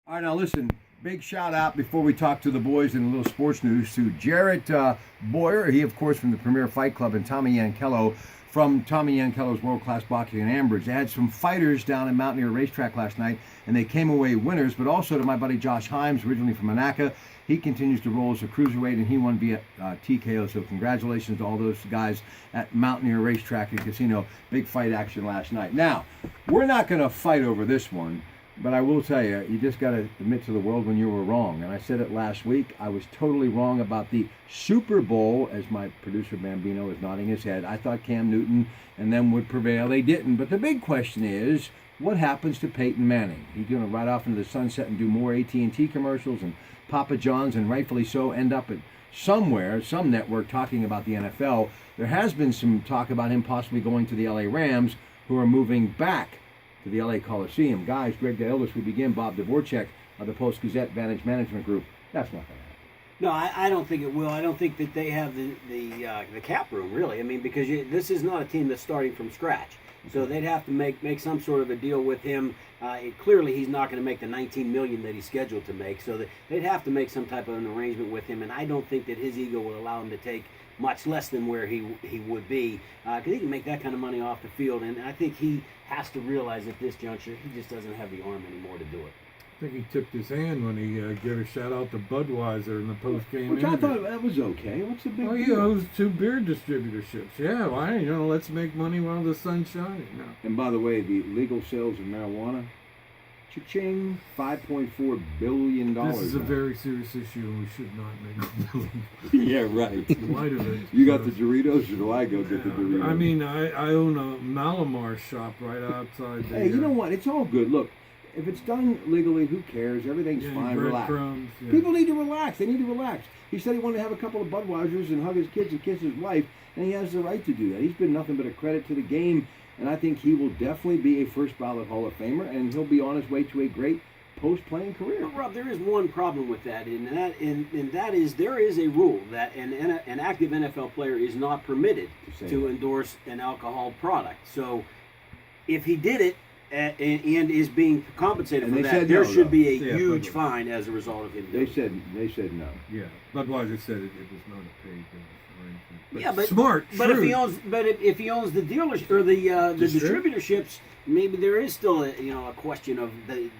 All right, now listen, big shout out before we talk to the boys in a little sports news to Jarrett Boyer. He, of course, from the Premier Fight Club, and Tommy Yankello from Tommy Yankello's World Class Boxing in Ambridge. They had some fighters down in Mountaineer Racetrack last night, and they came away winners, but also to my buddy Josh Himes, originally from Monaca. He continues to roll as a cruiserweight, and he won via TKO, so congratulations to all those guys at Mountaineer Racetrack and Casino. Big fight action last night. Now, we're not going to fight over this one. But I will tell you, you just got to admit to the world when you were wrong. And I said it last week. I was totally wrong about the Super Bowl, as my producer Bambino is nodding his head. I thought Cam Newton and them would prevail. They didn't. But the big question is, what happens to Peyton Manning? He's going to ride off into the sunset and do more AT&T commercials and Papa John's, and rightfully so, end up at somewhere, some network talking about the NFL. There has been some talk about him possibly going to the LA Rams, who are moving back to the LA Coliseum. Guys, Greg Ellis, we begin. Bob Dvorak of the Post-Gazette Vantage Management Group. That's not going to happen. No, I don't think it will. I don't think that they have the cap room, really. I mean, because this is not a team that's starting from scratch. So they'd have to make some sort of a deal with him. Clearly, he's not going to make the $19 million that he's scheduled to make. So they'd have to make some type of an arrangement with him. And I don't think that his ego will allow him to take much less than where he would be, because he can make that kind of money off the field. And I think he has to realize at this juncture he just doesn't have the arm anymore to do it. I think he tipped his hand when he gave a shout out to Budweiser in the post-game Which interview. I thought that was okay. What's the big Well, he deal? owes 2 beer distributorships. Yeah, why? Let's make money while the sun's shining. No. And by the way, the legal sales of marijuana, cha-ching, $5.4 billion. This is a now. very serious issue, and we should not make Yeah, right. in light of it. You got the Doritos, or do I go get the Doritos? I mean, I own a Malamar shop right outside the... Hey, you know what? It's all good. Look, if it's done legally, who cares? Everything's fine. Relax. Yeah. People need to relax. They need to relax. He said he wanted to have a couple of Budweisers and hug his kids and kiss his wife, and he has the right to do that. He's been nothing but a credit to the game, and I think he will definitely be a first ballot Hall of Famer, and he'll be on his way to a great post-playing career. But Rob, there is one problem with that, and that is there is a rule that an active NFL player is not permitted to endorse an alcohol product. So if he did it and is being compensated for that, there should be a huge fine as a result of him doing it. They said no. Yeah, Budweiser said it was not a paid arrangement. Yeah, but smart. But if he owns the dealers or the distributorships, maybe there is still a question of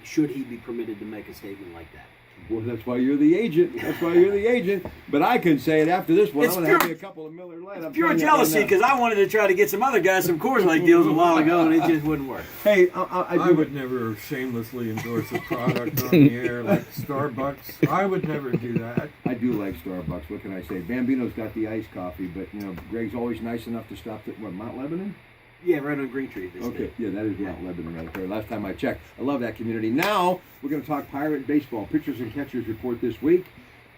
should he be permitted to make a statement like that. Well, that's why you're the agent. That's why you're the agent. But I can say it after this one. I'm going to have me a couple of Miller Lite. It's pure jealousy, because I wanted to try to get some other guys some Coors Light deals a while ago, and it just wouldn't work. Hey, I would never shamelessly endorse a product on the air like Starbucks. I would never do that. I do like Starbucks. What can I say? Bambino's got the iced coffee, but Greg's always nice enough to stop at Mount Lebanon. Yeah, right on Green Tree. Okay, yeah, that is Mount Lebanon right there. Last time I checked. I love that community. Now, we're going to talk Pirate baseball. Pitchers and catchers report this week.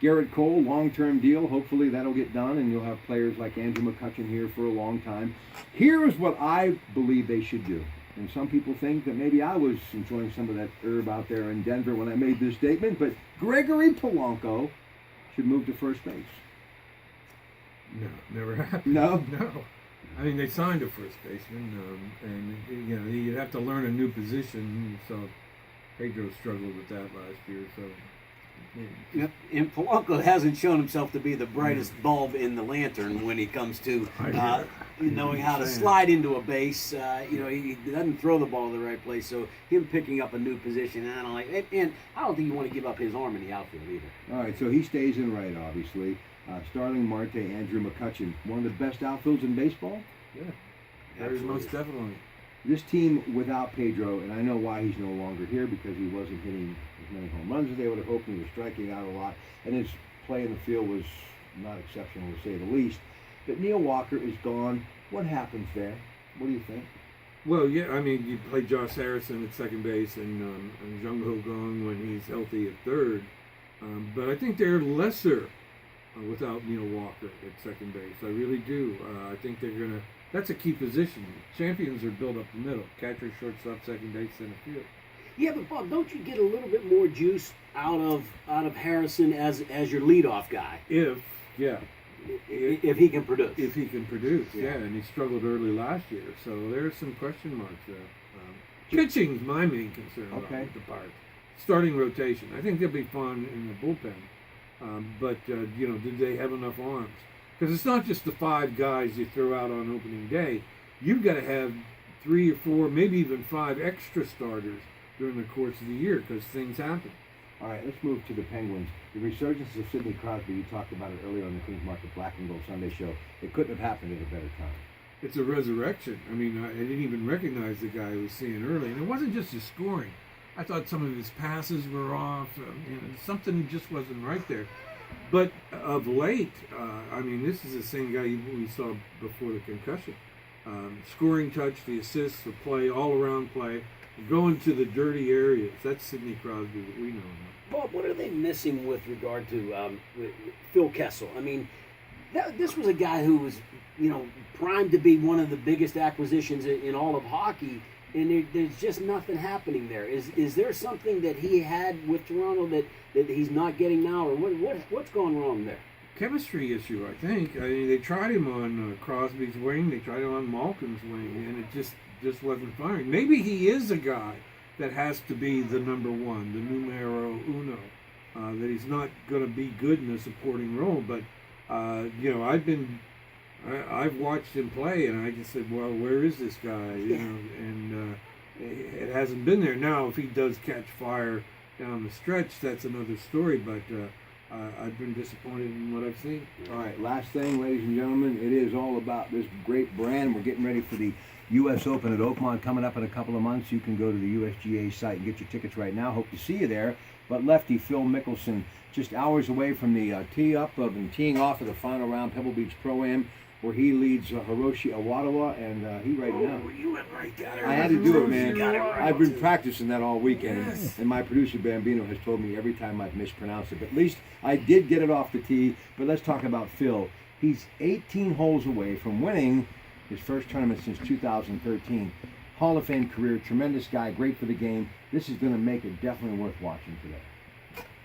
Garrett Cole, long-term deal. Hopefully that'll get done, and you'll have players like Andrew McCutchen here for a long time. Here is what I believe they should do. And some people think that maybe I was enjoying some of that herb out there in Denver when I made this statement, but Gregory Polanco should move to first base. No, never happened. No? No. I mean, they signed a first baseman, and you'd have to learn a new position. So Pedro struggled with that last year. So, Yep. And Polanco hasn't shown himself to be the brightest bulb in the lantern when it comes to knowing how to slide into a base. He doesn't throw the ball to the right place. So him picking up a new position, and I don't think you want to give up his arm in the outfield either. All right, so he stays in right, obviously. Starling Marte, Andrew McCutchen, one of the best outfields in baseball? Yeah, there's most definitely. This team without Pedro, and I know why he's no longer here, because he wasn't hitting as many home runs as they would have hoped, and he was striking out a lot, and his play in the field was not exceptional, to say the least. But Neil Walker is gone. What happens there? What do you think? Well, yeah, I mean, you play Josh Harrison at second base and Jung Ho Gong when he's healthy at third. But I think they're lesser without Neil Walker at second base. I really do. I think they're going to... That's a key position. Champions are built up the middle. Catcher, shortstop, second base, center field. Yeah, but Bob, don't you get a little bit more juice out of Harrison as your leadoff guy? If he can produce. If he can produce, yeah. And he struggled early last year. So there's some question marks there. Pitching's my main concern with the Pirates. starting rotation. I think they'll be fun in the bullpen. But did they have enough arms? Because it's not just the 5 guys you throw out on opening day. You've got to have 3 or 4, maybe even 5 extra starters during the course of the year because things happen. All right, let's move to the Penguins. The resurgence of Sidney Crosby, you talked about it earlier on the Queen's Market Black and Gold Sunday show. It couldn't have happened at a better time. It's a resurrection. I mean, I didn't even recognize the guy I was seeing early. And it wasn't just his scoring. I thought some of his passes were off. Something just wasn't right there. But of late, this is the same guy we saw before the concussion. Scoring touch, the assists, the play, all-around play, going to the dirty areas. That's Sidney Crosby that we know about. Bob, what are they missing with regard to with Phil Kessel? I mean, this was a guy who was, primed to be one of the biggest acquisitions in all of hockey, and there's just nothing happening there. Is there something that he had with Toronto that he's not getting now, or what's going wrong there? Chemistry issue, I think. I mean, they tried him on Crosby's wing, they tried him on Malkin's wing, and it just wasn't firing. Maybe he is a guy that has to be the number 1, the numero uno. That he's not going to be good in a supporting role, but I've watched him play, and I just said, well, where is this guy? And it hasn't been there. Now, if he does catch fire down the stretch, that's another story, but I've been disappointed in what I've seen. All right, last thing, ladies and gentlemen, it is all about this great brand. We're getting ready for the U.S. Open at Oakmont coming up in a couple of months. You can go to the USGA site and get your tickets right now. Hope to see you there. But lefty Phil Mickelson, just hours away from the tee-up of and teeing off of the final round, Pebble Beach Pro-Am, where he leads Hiroshi Awadawa, and he right now. You went right down. I had to do it, man. Right. I've been practicing that all weekend, Yes. and my producer Bambino has told me every time I've mispronounced it. But at least I did get it off the tee. But let's talk about Phil. He's 18 holes away from winning his first tournament since 2013. Hall of Fame career, tremendous guy, great for the game. This is going to make it definitely worth watching today.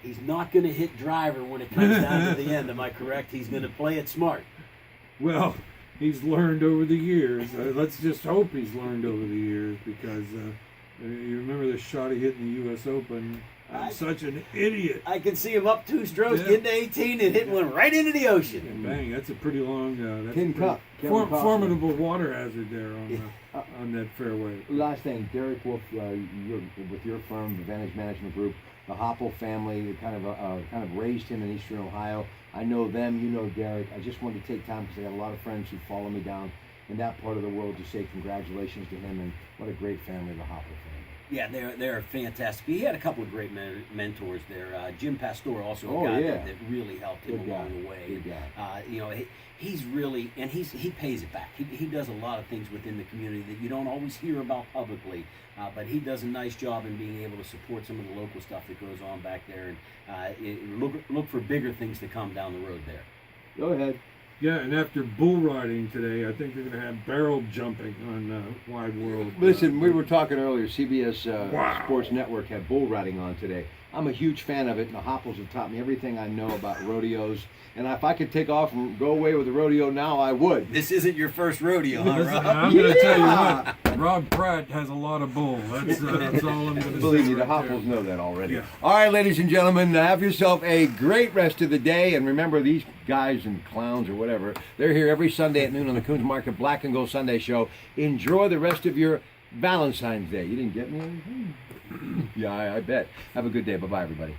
He's not going to hit driver when it comes down to the end. Am I correct? He's going to play it smart. Well, he's learned over the years. Let's just hope he's learned over the years, because you remember the shot he hit in the U.S. Open. I'm such an idiot. I can see him up 2 strokes, getting to 18, and hitting one right into the ocean. And bang, that's a pretty long, Tin Cup. formidable water hazard there on that fairway. Last thing, Derek Wolf, with your firm, Advantage Management Group, the Hopple family, kind of raised him in Eastern Ohio. I know them, you know Derek. I just wanted to take time because I got a lot of friends who follow me down in that part of the world to say congratulations to him, and what a great family the Hopple family. Yeah, they're fantastic. He had a couple of great mentors there. Jim Pastor, also a guy that really helped him along the way. Good guy. He's really, and he pays it back. He does a lot of things within the community that you don't always hear about publicly, but he does a nice job in being able to support some of the local stuff that goes on back there, and look for bigger things to come down the road there. Go ahead. Yeah, and after bull riding today, I think they're going to have barrel jumping on Wide World. Listen, we were talking earlier, CBS Wow. Sports Network had bull riding on today. I'm a huge fan of it, and the Hopples have taught me everything I know about rodeos. And if I could take off and go away with a rodeo now, I would. This isn't your first rodeo, huh, Rob? I'm going to tell you what, Rob Pratte has a lot of bull. That's all I'm going to say. Believe me, the right Hopples there. know that already. Yeah. All right, ladies and gentlemen, have yourself a great rest of the day. And remember, these guys and clowns or whatever, they're here every Sunday at noon on the Coons Market Black and Gold Sunday Show. Enjoy the rest of your Valentine's Day. You didn't get me anything? Yeah, I bet. Have a good day. Bye-bye, everybody.